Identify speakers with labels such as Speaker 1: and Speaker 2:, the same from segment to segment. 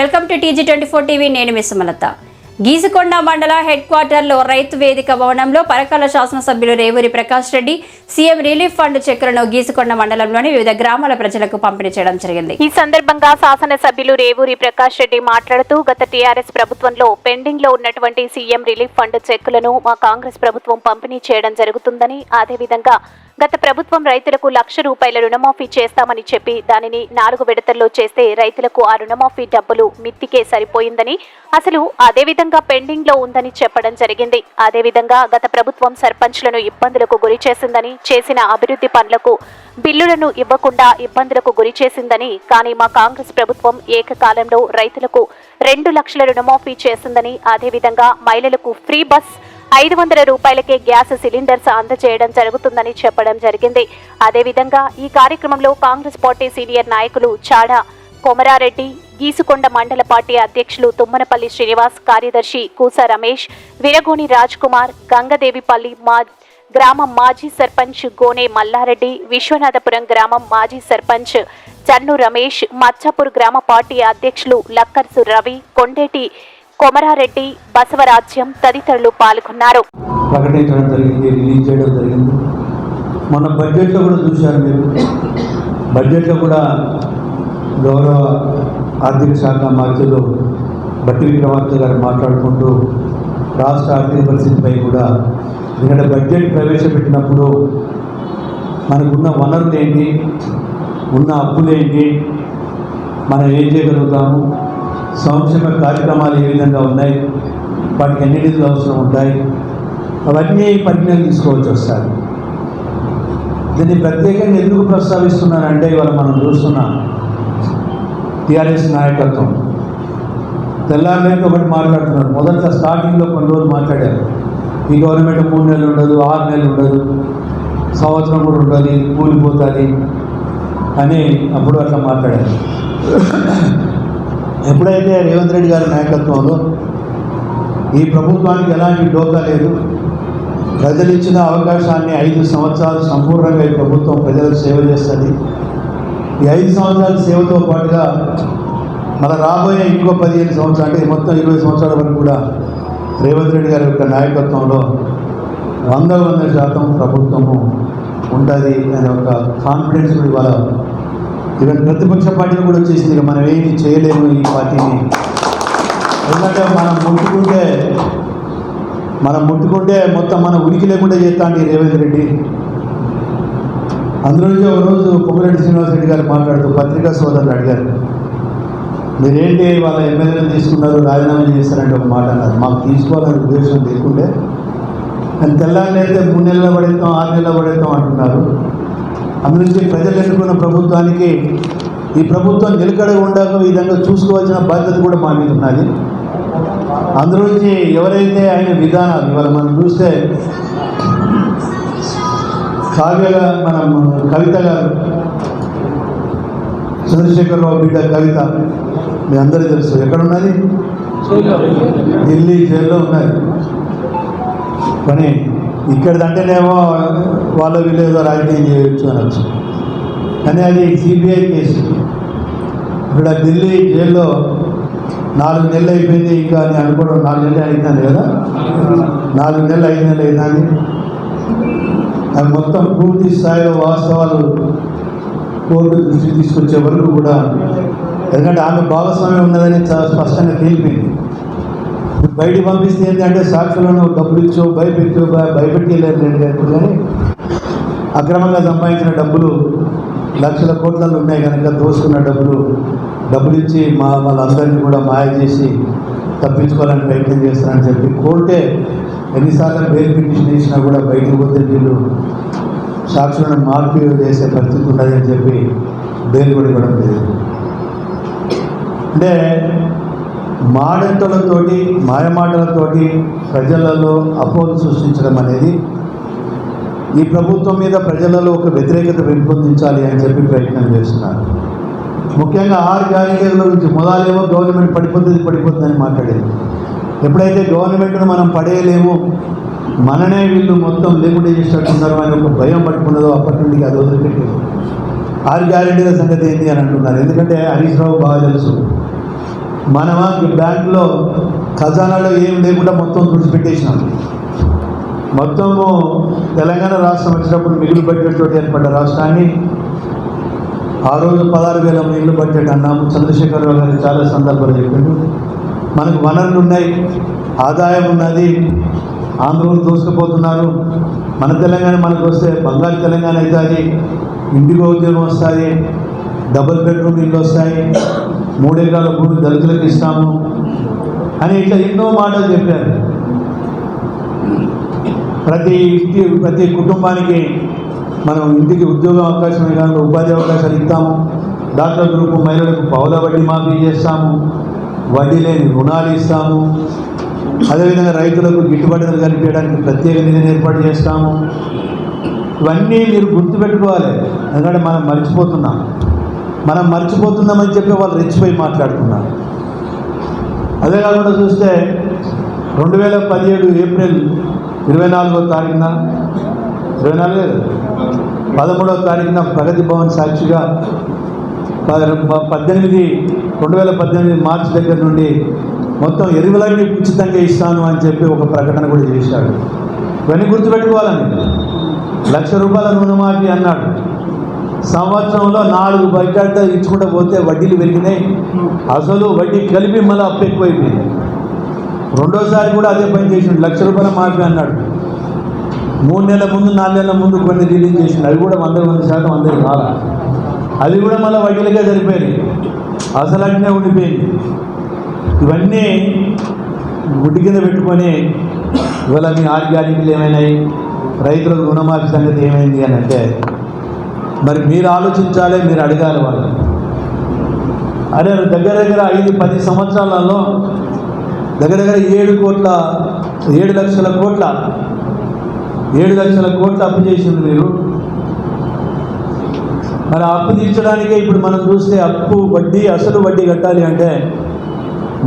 Speaker 1: Welcome to TG24 TV. నేను miss Sumalatha. Geesukonda మండల head క్వార్టర్లో రైతు వేదిక భవనంలో పరకాల శాసనసభ్యులు Revuri Prakash Reddy CM relief fund చెక్కులను గీసుకొండ మండలంలోని వివిధ గ్రామాల ప్రజలకు పంపిణీ చేయడం జరిగింది. ఈ సందర్భంగా శాసనసభ్యులు రేవూరి ప్రకాష్ రెడ్డి మాట్లాడుతూ గత టీఆర్ఎస్ ప్రభుత్వంలో పెండింగ్ లో ఉన్నటువంటి సీఎం రిలీఫ్ ఫండ్ చెక్కులను మా కాంగ్రెస్ ప్రభుత్వం పంపిణీ చేయడం జరుగుతుందని, అదేవిధంగా గత ప్రభుత్వం రైతులకు ₹1,00,000 రుణమాఫీ చేస్తామని చెప్పి దానిని 4 విడతల్లో చేస్తే రైతులకు ఆ రుణమాఫీ డబ్బులు మిత్తికే సరిపోయిందని, అసలు అదేవిధంగా పెండింగ్ లో ఉందని చెప్పడం జరిగింది. అదేవిధంగా గత ప్రభుత్వం సర్పంచ్లను ఇబ్బందులకు గురి చేసిందని, చేసిన అభివృద్ధి పనులకు బిల్లులను ఇవ్వకుండా ఇబ్బందులకు గురి చేసిందని, కానీ మా కాంగ్రెస్ ప్రభుత్వం ఏకకాలంలో రైతులకు 2 లక్షల రుణమాఫీ చేసిందని, అదేవిధంగా మహిళలకు ఫ్రీ బస్ ₹500కే గ్యాస్ సిలిండర్స్ అందజేయడం జరుగుతుందని చెప్పడం జరిగింది. అదేవిధంగా ఈ కార్యక్రమంలో కాంగ్రెస్ పార్టీ సీనియర్ నాయకులు చాడా కొమరారెడ్డి, గీసుకొండ మండల పార్టీ అధ్యక్షులు తుమ్మనపల్లి శ్రీనివాస్, కార్యదర్శి కూస రమేష్, విరగోని రాజ్ కుమార్, గంగదేవిపల్లి గ్రామం మాజీ సర్పంచ్ గోనే మల్లారెడ్డి, విశ్వనాథపురం గ్రామం మాజీ సర్పంచ్ జన్ను రమేష్, మచ్చాపూర్ గ్రామ పార్టీ అధ్యక్షులు లక్కర్సు రవి, కొండేటి కొమరారెడ్డి, బసవరాజ్యం తదితరులు పాల్గొన్నారు.
Speaker 2: ప్రకటించడం జరిగింది, రిలీజ్ చేయడం జరిగింది. మన బడ్జెట్లో కూడా చూశారు మీరు. బడ్జెట్లో కూడా గౌరవ ఆర్థిక శాఖ మంత్రులు బట్టి విక్రమార్క గారు మాట్లాడుకుంటూ రాష్ట్ర ఆర్థిక పరిస్థితిపై కూడా, ఎందుకంటే బడ్జెట్ ప్రవేశపెట్టినప్పుడు మనకున్న వనరులు ఏంటి, ఉన్న అప్పులేంటి, మనం ఏం చేయగలుగుతాము, సంక్షేమ కార్యక్రమాలు ఏ విధంగా ఉన్నాయి, వాటికి ఎన్ని నిధులు అవసరం ఉంటాయి, అవన్నీ పరిజ్ఞానం తీసుకోవాల్సి వస్తారు. దీన్ని ప్రత్యేకంగా ఎందుకు ప్రస్తావిస్తున్నానంటే, ఇవాళ మనం చూస్తున్నాం టీఆర్ఎస్ నాయకత్వం తెల్లారితో ఒకటి మాట్లాడుతున్నారు. మొదట స్టార్టింగ్లో కొన్ని రోజులు మాట్లాడారు, ఈ గవర్నమెంట్ 3 నెలలు ఉండదు, 6 నెలలు ఉండదు, సంవత్సరం కూడా ఉండదు, కూలిపోతుంది అని అప్పుడు అట్లా మాట్లాడారు. ఎప్పుడైతే రేవంత్ రెడ్డి గారి నాయకత్వంలో ఈ ప్రభుత్వానికి ఎలాంటి డోకా లేదు, ప్రజలు ఇచ్చిన అవకాశాన్ని 5 సంవత్సరాలు సంపూర్ణంగా ఈ ప్రభుత్వం ప్రజలకు సేవ చేస్తుంది. ఈ 5 సంవత్సరాల సేవతో పాటుగా మన రాబోయే ఇంకో 15 సంవత్సరాలు, అంటే మొత్తం 20 సంవత్సరాల వరకు కూడా రేవంత్ రెడ్డి గారి యొక్క నాయకత్వంలో 100% ప్రభుత్వము ఉంటుంది అనే ఒక కాన్ఫిడెన్స్ కూడా ఇవాళ ఈవెన్ ప్రతిపక్ష పార్టీలు కూడా వచ్చేసింది. ఇక మనం ఏమి చేయలేము ఈ పార్టీని, ఎందుకంటే మనం ముట్టుకుంటే మొత్తం మన ఉనికి లేకుండా చేస్తాండి రేవంత్ రెడ్డి. అందులో నుంచి ఒక రోజు కొమరెడ్డి శ్రీనివాస్ రెడ్డి గారు మాట్లాడుతూ పత్రికా సోదరులు అడిగారు, మీరేంటి వాళ్ళ ఎమ్మెల్యేలు తీసుకున్నారు, రాజీనామా చేస్తారంటే ఒక మాట అన్నారు. మాకు తీసుకోవాలనే ఉద్దేశం లేకుండే, కానీ తెల్లారిని అయితే 3 నెలలు పడేస్తాం, 6 నెలలు పడేస్తాం అంటున్నారు. అందునుంచి ప్రజలు ఎన్నుకున్న ప్రభుత్వానికి ఈ ప్రభుత్వం నిలకడగా ఉండాక ఈ విధంగా చూసుకోవాల్సిన బాధ్యత కూడా మా మీద ఉన్నది. అందులోంచి ఎవరైతే ఆయన విధానాలు ఇవాళ మనం చూస్తే కవిత గారు, చంద్రశేఖరరావు బిడ్డ కవిత, మీ అందరికీ తెలుసు, ఎక్కడున్నది, ఢిల్లీ జైల్లో ఉన్నది. కానీ ఇక్కడిదంటేనేమో వాళ్ళ వీళ్ళేదో రాజకీయం చేయొచ్చు అనొచ్చు, కానీ అది సిబిఐ కేసు. ఇక్కడ ఢిల్లీ జైల్లో 4 నెలలు అయిపోయింది, ఇంకా అని అనుకోవడం 4 నెలలు అవుతుంది కదా, 4 నెలలు 5 నెలలు అవుతుంది. అది మొత్తం పూర్తి స్థాయిలో వాస్తవాలు కోర్టు దృష్టి తీసుకొచ్చే వరకు కూడా, ఎందుకంటే ఆమె భాగస్వామ్యం ఉన్నదని చాలా స్పష్టంగా తేలిపోయింది. బయటికి పంపిస్తే ఏంటంటే సాక్షులను డబ్బులు ఇచ్చో భయపెట్టలేరు లేదు ఎప్పుడు, కానీ అక్రమంగా సంపాదించిన డబ్బులు లక్షల కోట్లలో ఉన్నాయి కనుక దోసుకున్న డబ్బులు ఇచ్చి వాళ్ళందరినీ కూడా మాయ చేసి తప్పించుకోవాలని ప్రయత్నం చేస్తారని చెప్పి కోర్టే ఎన్నిసార్లు బెయిల్ పిటిషన్ వేసినా కూడా బయటకు పోతే వీళ్ళు సాక్షులను మార్పు చేసే పరిస్థితి ఉండదని చెప్పి బెయిల్ కూడా ఇవ్వడం లేదు. అంటే మాటలతోటి మాయమాటలతోటి ప్రజలలో అపోహలు సృష్టించడం అనేది ఈ ప్రభుత్వం మీద ప్రజలలో ఒక వ్యతిరేకత పెంపొందించాలి అని చెప్పి ప్రయత్నం చేస్తున్నారు. ముఖ్యంగా 6 గ్యారెంటీల గురించి మొదలేమో గవర్నమెంట్ పడిపోతుందని మాట్లాడేది. ఎప్పుడైతే గవర్నమెంట్ను మనం పడేయలేము, మననే వీళ్ళు మొత్తం లేకుండా చేసేటట్టున్నారు అని ఒక భయం పట్టుకున్నదో అప్పటి నుండి అది వదిలిపెట్టేది. 6 గ్యారెంటీల సంగతి ఏంటి అని అంటున్నారు. ఎందుకంటే హరీష్ రావు బాగా తెలుసు, మనమా బ్యాంకులో ఖజానాలో ఏం లేకుండా మొత్తం తుడిచిపెట్టేసినాం. మొత్తము తెలంగాణ రాష్ట్రం వచ్చినప్పుడు మిగులు బడ్జెట్ తోటి ఏర్పడ్డ రాష్ట్రాన్ని ఆ రోజు 16,000 మిగులు బడ్జెట్ అన్నాము. చంద్రశేఖరరావు గారు చాలా సందర్భాలు చెప్పిండు. మనకు వనరులు ఉన్నాయి, ఆదాయం ఉన్నది, ఆంధ్రులు దోసుకుపోతున్నారు. మన తెలంగాణ మనకు వస్తే బంగారు తెలంగాణ అవుతుంది, ఇంటికో ఉద్యోగం వస్తుంది, డబుల్ బెడ్రూమ్ ఇల్లు వస్తాయి, 3 ఎకరాల భూమి దళితులకు ఇస్తాము అని ఇట్లా ఎన్నో మాటలు చెప్పారు. ప్రతి కుటుంబానికి మనం ఇంటికి ఉద్యోగ అవకాశం విధానంలో ఉపాధి అవకాశాలు ఇస్తాము, డాక్టర్ గ్రూపు మహిళలకు పౌల వడ్డీ మాఫీ చేస్తాము, వడ్డీ లేని రుణాలు ఇస్తాము, అదేవిధంగా రైతులకు గిట్టుబాటు ధర కల్పించడానికి ప్రత్యేక నిధిని ఏర్పాటు చేస్తాము. ఇవన్నీ మీరు గుర్తుపెట్టుకోవాలి, ఎందుకంటే మనం మర్చిపోతున్నామని చెప్పి వాళ్ళు రెచ్చిపోయి మాట్లాడుతున్నారు. అదే కాకుండా చూస్తే 2017 ఏప్రిల్ 24వ తారీఖున 13వ తారీఖున ప్రగతి భవన్ సాక్షిగా 2018 మార్చి దగ్గర నుండి మొత్తం ఎరువులన్నీ ఉచితంగా ఇస్తాను అని చెప్పి ఒక ప్రకటన కూడా చేశాడు. ఇవన్నీ గుర్తుపెట్టుకోవాలండి. ₹1,00,000 రుణమాఫీ అన్నాడు. సంవత్సరంలో 4 బడ్జెట్ ఇచ్చుకుంటూ పోతే వడ్డీలు పెరిగినాయి, అసలు వడ్డీ కలిపి మళ్ళీ అప్పు ఎక్కువైపోయింది. రెండోసారి కూడా అదే పని చేసిండు, ₹1,00,000 మాఫీ అన్నాడు. 3 నెలల ముందు 4 నెలల ముందు కొన్ని రిలీజ్ చేసిండు, అవి కూడా 100% అందరికి రాలా, అది కూడా మళ్ళీ వడ్డీలకే సరిపోయింది, అసలు అట్నే ఉండిపోయింది. ఇవన్నీ గుడ్డి కింద పెట్టుకొని ఇవాళ మీ ఆర్గానిక్లు ఏమైనాయి, రైతులకు రుణమాఫీ సంగతి ఏమైంది అని అంటే మరి మీరు ఆలోచించాలి, మీరు అడగాలి వాళ్ళు. అదే దగ్గర 5-10 సంవత్సరాలలో దగ్గర 7 లక్షల కోట్ల అప్పు చేసింది మీరు. మరి ఆ అప్పు తీర్చడానికే ఇప్పుడు మనం చూస్తే అప్పు వడ్డీ అసలు వడ్డీ కట్టాలి అంటే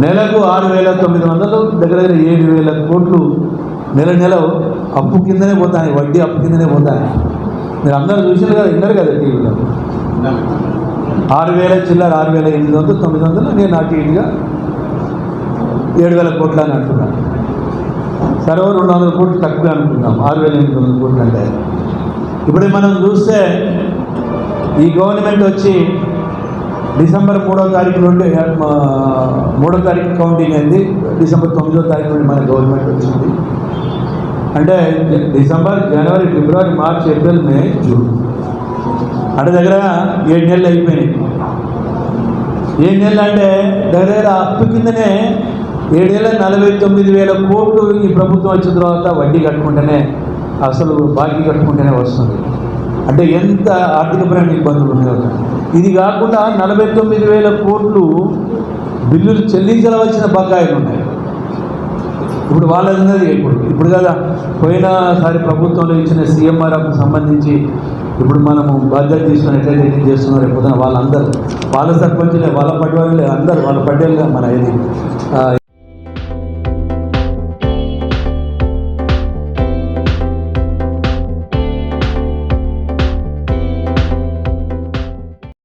Speaker 2: నెలకు 6,900, దగ్గర 7,000 కోట్లు నెల అప్పు కిందనే పోతాయి, వడ్డీ అప్పు కిందనే పోతాయి. మీరు అందరూ చూసారు కదా, విన్నారు కదా టీవీలో. 6,000 చిల్లర 6,800, 900, నేను అటు ఇటుగా 7,000 కోట్లు అని అంటున్నాను. సరే 200 కోట్లు తక్కువ అనుకుందాం, 6,800 కోట్లు అంటే. ఇప్పుడు మనం చూస్తే ఈ గవర్నమెంట్ వచ్చి డిసెంబర్ 3వ తారీఖు నుండి 3వ తారీఖు కౌంటింగ్ అయింది, డిసెంబర్ 9వ తారీఖు నుండి మన గవర్నమెంట్ వచ్చింది. అంటే డిసెంబర్, జనవరి, ఫిబ్రవరి, మార్చ్, ఏప్రిల్, మే, జూన్ అంటే దగ్గర 7 నెలలు అయిపోయినాయి. 7 నెలలు అంటే దగ్గర అప్పు కిందనే 7,49,000 కోట్లు ఈ ప్రభుత్వం వచ్చిన తర్వాత వడ్డీ కట్టుకుంటేనే, అసలు బాకీ కట్టుకుంటేనే వస్తుంది. అంటే ఎంత ఆర్థికపరమైన ఇబ్బందులు ఉన్నాయో. ఇది కాకుండా 49,000 కోట్లు బిల్లులు చెల్లించవలసిన బకాయిలు ఉన్నాయి. ఇప్పుడు వాళ్ళది ఉన్నది ఇప్పుడు కదా, పోయినసారి ప్రభుత్వంలో ఇచ్చిన CMRFకు సంబంధించి ఇప్పుడు మనము బాధ్యత తీసుకొని ఎట్లయితే ఏం చేస్తున్నారు, రేపు వాళ్ళందరూ వాళ్ళ సర్పంచులే, వాళ్ళ పడ్డవాళ్ళే, అందరూ వాళ్ళ పడ్డేలుగా మన ఇది